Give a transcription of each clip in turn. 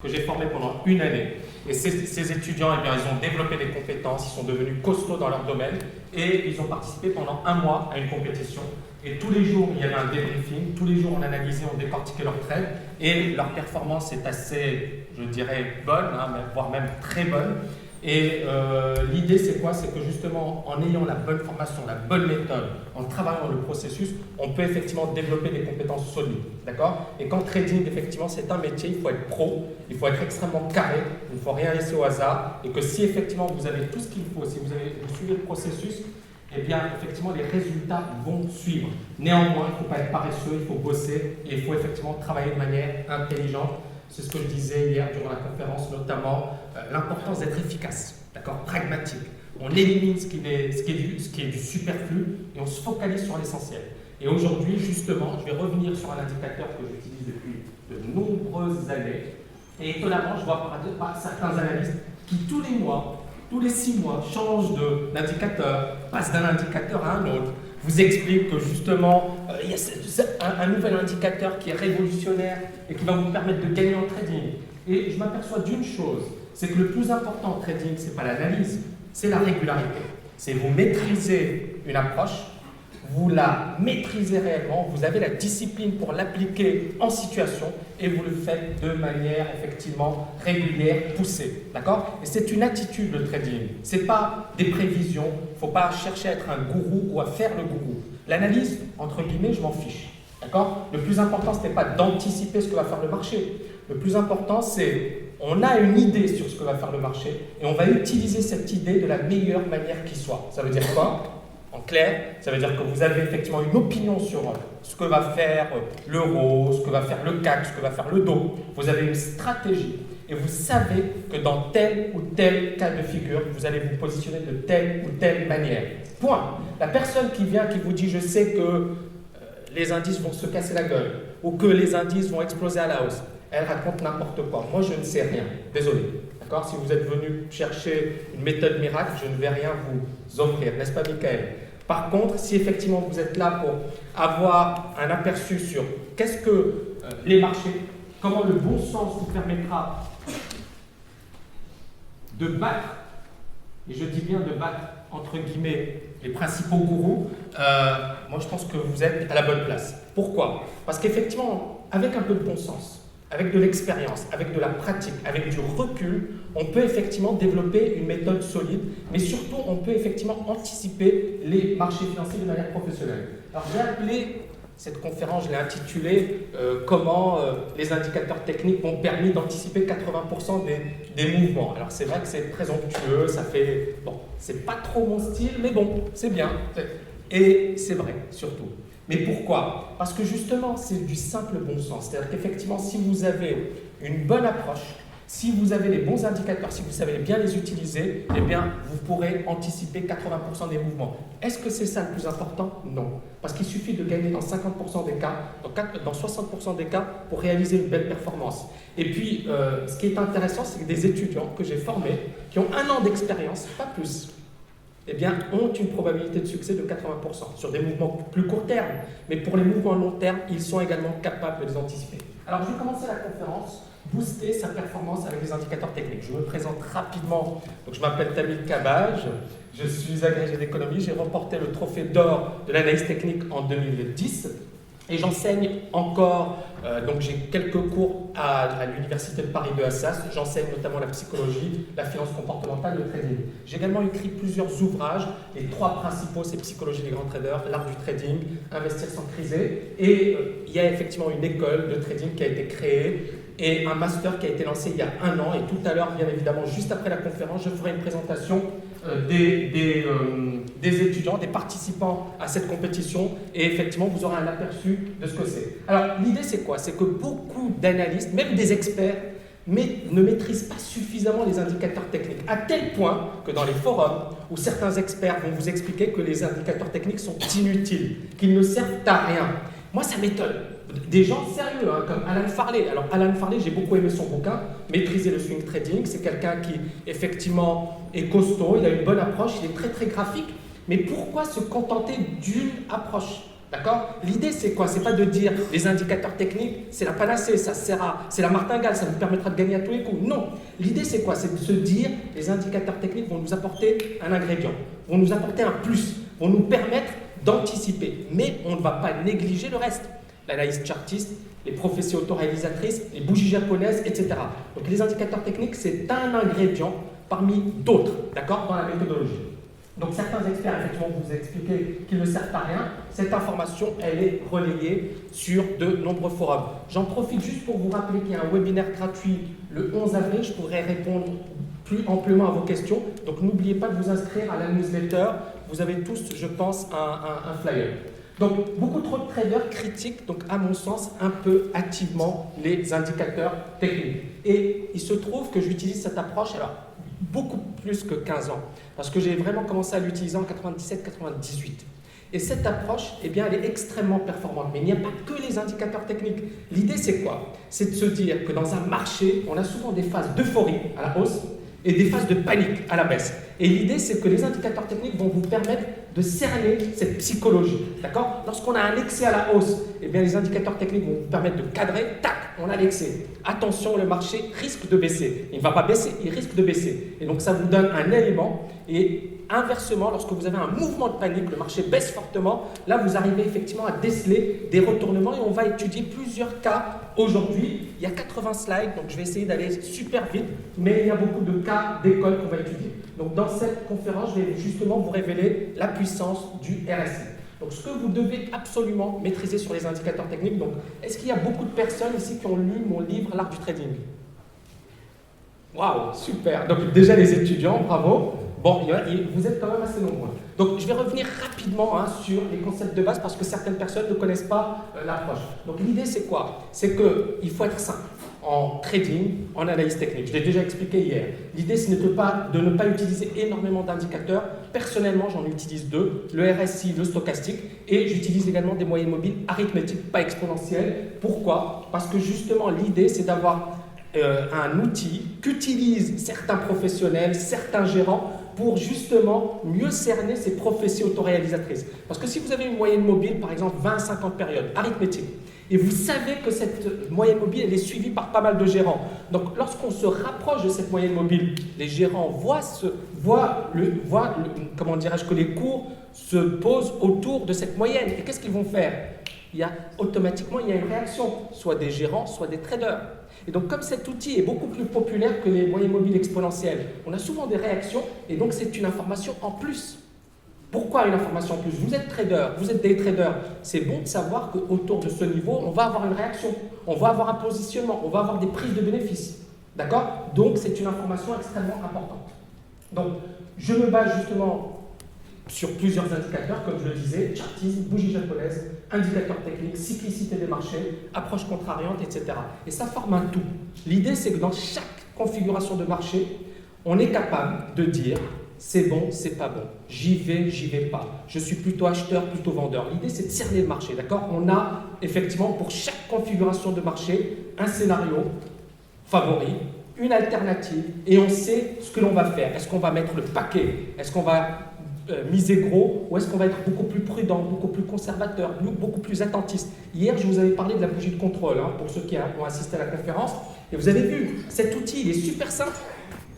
que j'ai formé pendant une année. Et ces étudiants, eh bien, ils ont développé des compétences, ils sont devenus costauds dans leur domaine et ils ont participé pendant un mois à une compétition. Et tous les jours, il y avait un débriefing, tous les jours, on analysait, on décortiquait leurs traits et leur performance est assez, je dirais, bonne, hein, voire même très bonne. Et l'idée, c'est quoi? C'est que justement, en ayant la bonne formation, la bonne méthode, en travaillant le processus, on peut effectivement développer des compétences solides. D'accord? Et quand trading, effectivement, c'est un métier, il faut être pro, il faut être extrêmement carré, il ne faut rien laisser au hasard. Et que si effectivement vous avez tout ce qu'il faut, si vous suivez le processus, eh bien, effectivement, les résultats vont suivre. Néanmoins, il ne faut pas être paresseux, il faut bosser et il faut effectivement travailler de manière intelligente. C'est ce que je disais hier durant la conférence, notamment l'importance d'être efficace, d'accord, pragmatique. On élimine ce qui est du superflu et on se focalise sur l'essentiel. Et aujourd'hui, justement, je vais revenir sur un indicateur que j'utilise depuis de nombreuses années. Et étonnamment, je vois par certains analystes qui tous les mois, tous les 6 mois, changent d'indicateur, passent d'un indicateur à un autre, vous explique que justement, il y a un nouvel indicateur qui est révolutionnaire et qui va vous permettre de gagner en trading. Et je m'aperçois d'une chose, c'est que le plus important en trading, ce n'est pas l'analyse, c'est la régularité. C'est vous maîtriser une approche, vous la maîtrisez réellement, vous avez la discipline pour l'appliquer en situation et vous le faites de manière effectivement régulière, poussée. D'accord? Et c'est une attitude le trading. Ce n'est pas des prévisions, il ne faut pas chercher à être un gourou ou à faire le gourou. L'analyse, entre guillemets, je m'en fiche. D'accord? Le plus important, ce n'est pas d'anticiper ce que va faire le marché. Le plus important, c'est on a une idée sur ce que va faire le marché et on va utiliser cette idée de la meilleure manière qui soit. Ça veut dire quoi? En clair, ça veut dire que vous avez effectivement une opinion sur ce que va faire l'euro, ce que va faire le CAC, ce que va faire le DAX. Vous avez une stratégie et vous savez que dans tel ou tel cas de figure, vous allez vous positionner de telle ou telle manière. Point. La personne qui vient, qui vous dit « je sais que les indices vont se casser la gueule » ou que les indices vont exploser à la hausse, elle raconte n'importe quoi. Moi, je ne sais rien. Désolé. D'accord? Si vous êtes venu chercher une méthode miracle, je ne vais rien vous offrir. N'est-ce pas, Michael? Par contre, si effectivement vous êtes là pour avoir un aperçu sur qu'est-ce que les marchés, comment le bon sens vous permettra de battre, et je dis bien de battre entre guillemets les principaux gourous, moi je pense que vous êtes à la bonne place. Pourquoi? Parce qu'effectivement, avec un peu de bon sens, avec de l'expérience, avec de la pratique, avec du recul, on peut effectivement développer une méthode solide, mais surtout on peut effectivement anticiper les marchés financiers de manière professionnelle. Alors j'ai appelé cette conférence, je l'ai intitulée comment les indicateurs techniques m'ont permis d'anticiper 80% des mouvements. Alors c'est vrai que c'est présomptueux, ça fait, bon, c'est pas trop mon style, mais bon, c'est bien. Et c'est vrai, surtout. Mais pourquoi? Parce que justement, c'est du simple bon sens. C'est-à-dire qu'effectivement, si vous avez une bonne approche, si vous avez les bons indicateurs, si vous savez bien les utiliser, eh bien, vous pourrez anticiper 80% des mouvements. Est-ce que c'est ça le plus important? Non. Parce qu'il suffit de gagner dans 50% des cas, dans 60% des cas, pour réaliser une belle performance. Et puis, ce qui est intéressant, c'est que des étudiants que j'ai formés, qui ont 1 an d'expérience, pas plus, eh bien, ont une probabilité de succès de 80% sur des mouvements plus court terme. Mais pour les mouvements long terme, ils sont également capables de les anticiper. Alors, je vais commencer la conférence, booster sa performance avec les indicateurs techniques. Je me présente rapidement. Donc, je m'appelle Tamil Kabaj, je suis agrégé d'économie, j'ai remporté le trophée d'or de l'analyse technique en 2010 et j'enseigne encore, donc j'ai quelques cours à l'université de Paris 2 Assas, j'enseigne notamment la psychologie, la finance comportementale, le trading. J'ai également écrit plusieurs ouvrages, les 3 principaux, c'est Psychologie des grands traders, l'art du trading, Investir sans criser, et il y a effectivement une école de trading qui a été créée et un master qui a été lancé il y a 1 an, et tout à l'heure, bien évidemment, juste après la conférence, je ferai une présentation des étudiants, des participants à cette compétition, et effectivement, vous aurez un aperçu de ce que c'est. Alors, l'idée, c'est quoi? C'est que beaucoup d'analystes, même des experts, ne maîtrisent pas suffisamment les indicateurs techniques, à tel point que dans les forums, où certains experts vont vous expliquer que les indicateurs techniques sont inutiles, qu'ils ne servent à rien. Moi, ça m'étonne. Des gens sérieux, hein, comme Alan Farley. Alors, Alan Farley, j'ai beaucoup aimé son bouquin, Maîtriser le swing trading. C'est quelqu'un qui, effectivement, est costaud, il a une bonne approche, il est très, très graphique. Mais pourquoi se contenter d'une approche? D'accord? L'idée, c'est quoi? C'est pas de dire les indicateurs techniques, c'est la panacée, ça sert à, c'est la martingale, ça vous permettra de gagner à tous les coups. Non. L'idée, c'est quoi? C'est de se dire les indicateurs techniques vont nous apporter un ingrédient, vont nous apporter un plus, vont nous permettre d'anticiper. Mais on ne va pas négliger le reste. L'analyse chartiste, les prophéties autoréalisatrices, les bougies japonaises, etc. Donc les indicateurs techniques, c'est un ingrédient parmi d'autres, d'accord, dans la méthodologie. Donc certains experts, effectivement, vous expliquer qu'ils ne servent à rien. Cette information, elle est relayée sur de nombreux forums. J'en profite juste pour vous rappeler qu'il y a un webinaire gratuit le 11 avril. Je pourrai répondre plus amplement à vos questions. Donc n'oubliez pas de vous inscrire à la newsletter. Vous avez tous, je pense, un flyer. Donc beaucoup trop de traders critiquent, donc à mon sens, un peu hâtivement les indicateurs techniques. Et il se trouve que j'utilise cette approche, alors beaucoup plus que 15 ans, parce que j'ai vraiment commencé à l'utiliser en 97-98. Et cette approche, eh bien, elle est extrêmement performante. Mais il n'y a pas que les indicateurs techniques. L'idée, c'est quoi? C'est de se dire que dans un marché, on a souvent des phases d'euphorie à la hausse et des phases de panique à la baisse. Et l'idée, c'est que les indicateurs techniques vont vous permettre de cerner cette psychologie. D'accord? Lorsqu'on a un excès à la hausse, eh bien, les indicateurs techniques vont vous permettre de cadrer. Tac, on a l'excès. Attention, le marché risque de baisser. Il ne va pas baisser, il risque de baisser. Et donc, ça vous donne un élément. Et inversement, lorsque vous avez un mouvement de panique, le marché baisse fortement, là, vous arrivez effectivement à déceler des retournements. Et on va étudier plusieurs cas aujourd'hui. Il y a 80 slides, donc je vais essayer d'aller super vite. Mais il y a beaucoup de cas d'école qu'on va étudier. Donc, dans cette conférence, je vais justement vous révéler la puissance du RSI. Donc, ce que vous devez absolument maîtriser sur les indicateurs techniques. Donc, est-ce qu'il y a beaucoup de personnes ici qui ont lu mon livre, L'art du trading? Waouh, super. Donc, déjà les étudiants, bravo. Bon, vous êtes quand même assez nombreux. Donc, je vais revenir rapidement sur les concepts de base parce que certaines personnes ne connaissent pas l'approche. Donc, l'idée, c'est quoi? C'est qu'il faut être simple en trading, en analyse technique. Je l'ai déjà expliqué hier. L'idée, c'est de ne pas utiliser énormément d'indicateurs. Personnellement, j'en utilise deux, le RSI, le stochastique, et j'utilise également des moyennes mobiles arithmétiques, pas exponentielles. Pourquoi? Parce que justement, l'idée, c'est d'avoir un outil qu'utilisent certains professionnels, certains gérants, pour justement mieux cerner ces prophéties autoréalisatrices. Parce que si vous avez une moyenne mobile, par exemple 20-50 périodes, arithmétique, et vous savez que cette moyenne mobile, elle est suivie par pas mal de gérants. Donc, lorsqu'on se rapproche de cette moyenne mobile, les gérants comment dirais-je, que les cours se posent autour de cette moyenne. Et qu'est-ce qu'ils vont faire? Automatiquement, il y a une réaction, soit des gérants, soit des traders. Et donc, comme cet outil est beaucoup plus populaire que les moyennes mobiles exponentielles, on a souvent des réactions, et donc c'est une information en plus. Pourquoi une information en plus? Vous êtes trader, vous êtes day trader. C'est bon de savoir qu'autour de ce niveau, on va avoir une réaction, on va avoir un positionnement, on va avoir des prises de bénéfices. D'accord? Donc, c'est une information extrêmement importante. Donc, je me base justement sur plusieurs indicateurs, comme je le disais, chartisme, bougie japonaise, indicateurs techniques, cyclicité des marchés, approche contrariante, etc. Et ça forme un tout. L'idée, c'est que dans chaque configuration de marché, on est capable de dire c'est bon, c'est pas bon, j'y vais pas, je suis plutôt acheteur, plutôt vendeur. L'idée, c'est de cerner le marché, d'accord? On a effectivement pour chaque configuration de marché un scénario favori, une alternative, et on sait ce que l'on va faire. Est-ce qu'on va mettre le paquet? Est-ce qu'on va miser gros, ou est-ce qu'on va être beaucoup plus prudent, beaucoup plus conservateur, beaucoup plus attentiste? Hier, je vous avais parlé de la bougie de contrôle, pour ceux qui ont assisté à la conférence, et vous avez vu, cet outil, il est super simple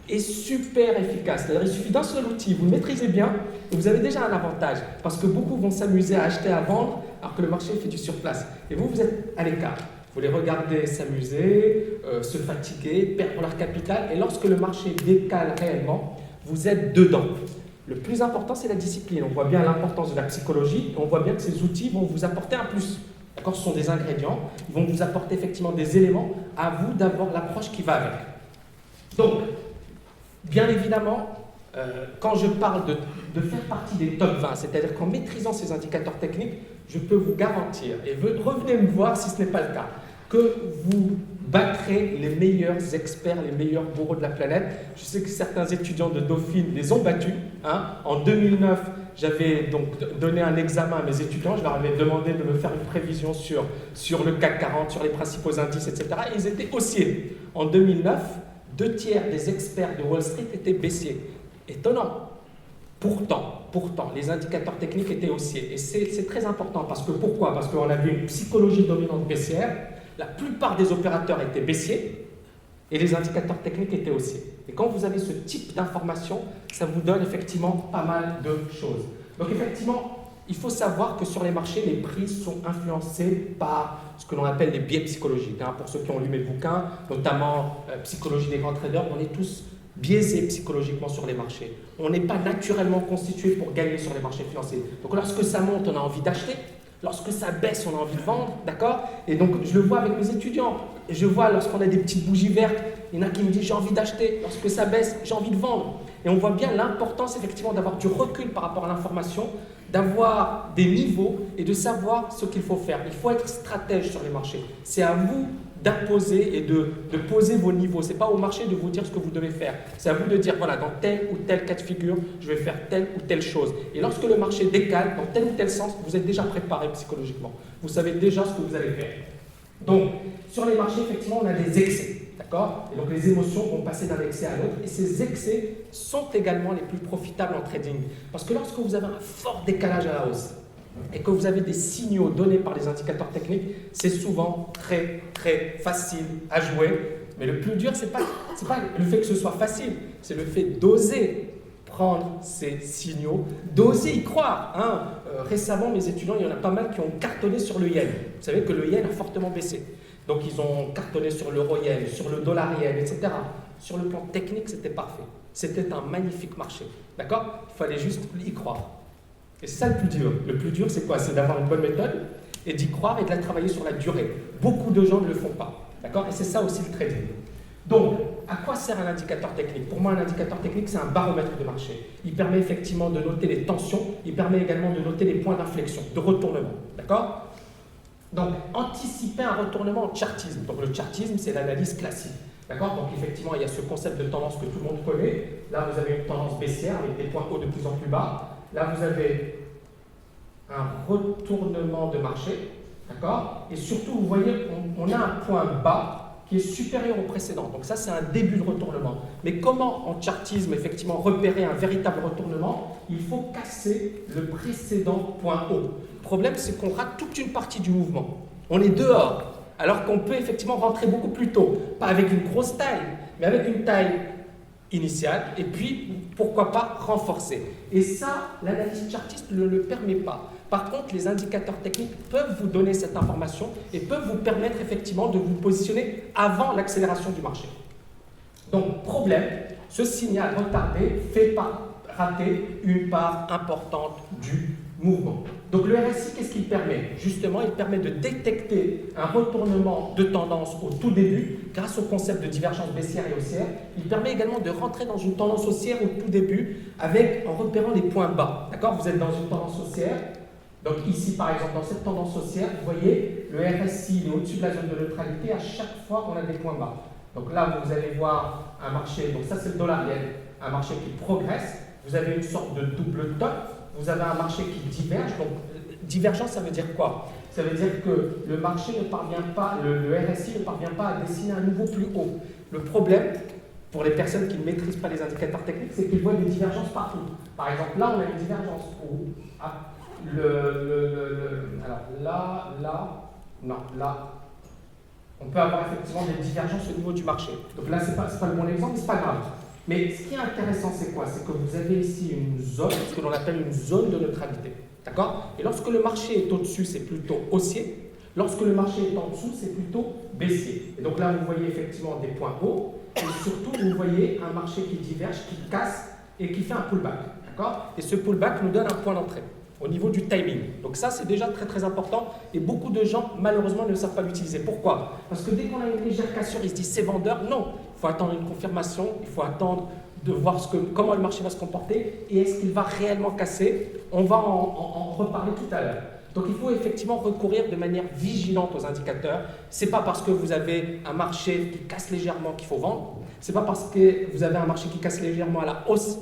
et super efficace. C'est-à-dire, il suffit d'un seul outil, vous le maîtrisez bien, et vous avez déjà un avantage, parce que beaucoup vont s'amuser à acheter, à vendre, alors que le marché fait du surplace. Et vous, vous êtes à l'écart. Vous les regardez s'amuser, se fatiguer, perdre leur capital, et lorsque le marché décale réellement, vous êtes dedans. Le plus important, c'est la discipline. On voit bien l'importance de la psychologie, et on voit bien que ces outils vont vous apporter un plus. D'accord? Ce sont des ingrédients, ils vont vous apporter effectivement des éléments, à vous d'avoir l'approche qui va avec. Donc, bien évidemment, quand je parle de faire partie des top 20, c'est-à-dire qu'en maîtrisant ces indicateurs techniques, je peux vous garantir, et revenez me voir si ce n'est pas le cas, que vous battrez les meilleurs experts, les meilleurs bourreaux de la planète. Je sais que certains étudiants de Dauphine les ont battus. En 2009, j'avais donc donné un examen à mes étudiants. Je leur avais demandé de me faire une prévision sur le CAC 40, sur les principaux indices, etc. Et ils étaient haussiers. En 2009, 2 tiers des experts de Wall Street étaient baissiers. Étonnant. Pourtant, les indicateurs techniques étaient haussiers. Et c'est très important parce que pourquoi? Parce qu'on avait une psychologie dominante baissière, la plupart des opérateurs étaient baissiers et les indicateurs techniques étaient haussiers. Et quand vous avez ce type d'information, ça vous donne effectivement pas mal de choses. Donc effectivement, il faut savoir que sur les marchés, les prix sont influencés par ce que l'on appelle les biais psychologiques. Pour ceux qui ont lu mes bouquins, notamment Psychologie des grands traders, on est tous biaisés psychologiquement sur les marchés. On n'est pas naturellement constitué pour gagner sur les marchés financiers. Donc lorsque ça monte, on a envie d'acheter. Lorsque ça baisse, on a envie de vendre, d'accord? Et donc je le vois avec mes étudiants. Et je vois lorsqu'on a des petites bougies vertes, il y en a qui me disent j'ai envie d'acheter. Lorsque ça baisse, j'ai envie de vendre. Et on voit bien l'importance effectivement d'avoir du recul par rapport à l'information, d'avoir des niveaux et de savoir ce qu'il faut faire. Il faut être stratège sur les marchés. C'est à vous d'imposer et de poser vos niveaux. Ce n'est pas au marché de vous dire ce que vous devez faire. C'est à vous de dire, voilà, dans tel ou tel cas de figure, je vais faire telle ou telle chose. Et lorsque le marché décale dans tel ou tel sens, vous êtes déjà préparé psychologiquement. Vous savez déjà ce que vous allez faire. Donc, sur les marchés, effectivement, on a des excès. D'accord? Et donc, les émotions vont passer d'un excès à l'autre. Et ces excès sont également les plus profitables en trading. Parce que lorsque vous avez un fort décalage à la hausse, et que vous avez des signaux donnés par les indicateurs techniques, c'est souvent très facile à jouer. Mais le plus dur, c'est pas le fait que ce soit facile, c'est le fait d'oser prendre ces signaux, d'oser y croire. Récemment, mes étudiants, il y en a pas mal qui ont cartonné sur le yen. Vous savez que le yen a fortement baissé. Donc ils ont cartonné sur l'euro-yen, sur le dollar-yen, etc. Sur le plan technique, c'était parfait. C'était un magnifique marché. D'accord? Il fallait juste y croire. Et c'est ça le plus dur. Le plus dur, c'est quoi? C'est d'avoir une bonne méthode et d'y croire et de la travailler sur la durée. Beaucoup de gens ne le font pas. D'accord? Et c'est ça aussi le trading. Donc, à quoi sert un indicateur technique? Pour moi, un indicateur technique, c'est un baromètre de marché. Il permet effectivement de noter les tensions, il permet également de noter les points d'inflexion, de retournement. D'accord? Donc, anticiper un retournement en chartisme. Donc, le chartisme, c'est l'analyse classique. D'accord? Donc, effectivement, il y a ce concept de tendance que tout le monde connaît. Là, vous avez une tendance baissière avec des points hauts de plus en plus bas. Là, vous avez un retournement de marché, d'accord? Et surtout, vous voyez, on a un point bas qui est supérieur au précédent. Donc ça, c'est un début de retournement. Mais comment, en chartisme, effectivement, repérer un véritable retournement? Il faut casser le précédent point haut. Le problème, c'est qu'on rate toute une partie du mouvement. On est dehors, alors qu'on peut effectivement rentrer beaucoup plus tôt. Pas avec une grosse taille, mais avec une taille initiale, et puis, pourquoi pas, renforcer. Et ça, l'analyse chartiste ne le permet pas. Par contre, les indicateurs techniques peuvent vous donner cette information et peuvent vous permettre effectivement de vous positionner avant l'accélération du marché. Donc, problème, ce signal retardé fait rater une part importante du mouvement. Donc le RSI, qu'est-ce qu'il permet? Justement, il permet de détecter un retournement de tendance au tout début grâce au concept de divergence baissière et haussière. Il permet également de rentrer dans une tendance haussière au tout début en repérant les points bas. D'accord? Vous êtes dans une tendance haussière. Donc ici, par exemple, dans cette tendance haussière, vous voyez, le RSI est au-dessus de la zone de neutralité. À chaque fois, on a des points bas. Donc là, vous allez voir un marché, donc ça c'est le dollar-yen, un marché qui progresse. Vous avez une sorte de double top. Vous avez un marché qui diverge. Donc, divergence, ça veut dire quoi? Ça veut dire que le marché ne parvient pas, le RSI ne parvient pas à dessiner un niveau plus haut. Le problème, pour les personnes qui ne maîtrisent pas les indicateurs techniques, c'est qu'ils voient des divergences partout. Par exemple, là, on a une divergence où alors là, on peut avoir effectivement des divergences au niveau du marché. Donc là, c'est pas le bon exemple, mais c'est pas grave. Mais ce qui est intéressant, c'est quoi? C'est que vous avez ici une zone, ce que l'on appelle une zone de neutralité. D'accord? Et lorsque le marché est au-dessus, c'est plutôt haussier. Lorsque le marché est en dessous, c'est plutôt baissier. Et donc là, vous voyez effectivement des points hauts. Et surtout, vous voyez un marché qui diverge, qui casse et qui fait un pullback. D'accord? Et ce pullback nous donne un point d'entrée au niveau du timing. Donc ça, c'est déjà très important. Et beaucoup de gens, malheureusement, ne savent pas l'utiliser. Pourquoi? Parce que dès qu'on a une légère cassure, ils se disent c'est vendeur. Non, il faut attendre une confirmation, il faut attendre de voir comment le marché va se comporter et est-ce qu'il va réellement casser. On va en reparler tout à l'heure. Donc il faut effectivement recourir de manière vigilante aux indicateurs. Ce n'est pas parce que vous avez un marché qui casse légèrement qu'il faut vendre. Ce n'est pas parce que vous avez un marché qui casse légèrement à la hausse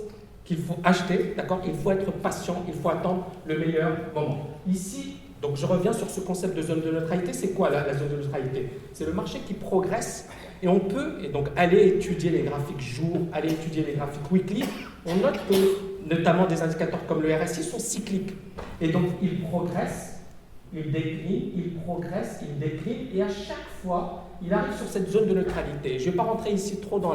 qu'il faut acheter. D'accord? Il faut être patient, il faut attendre le meilleur moment. Ici, donc je reviens sur ce concept de zone de neutralité. C'est quoi la zone de neutralité? C'est le marché qui progresse. Et on peut donc aller étudier les graphiques jour, aller étudier les graphiques weekly. On note que notamment des indicateurs comme le RSI, sont cycliques. Et donc, ils progressent, ils déclinent, ils progressent, ils déclinent, et à chaque fois, il arrive sur cette zone de neutralité. Je ne vais pas rentrer ici trop dans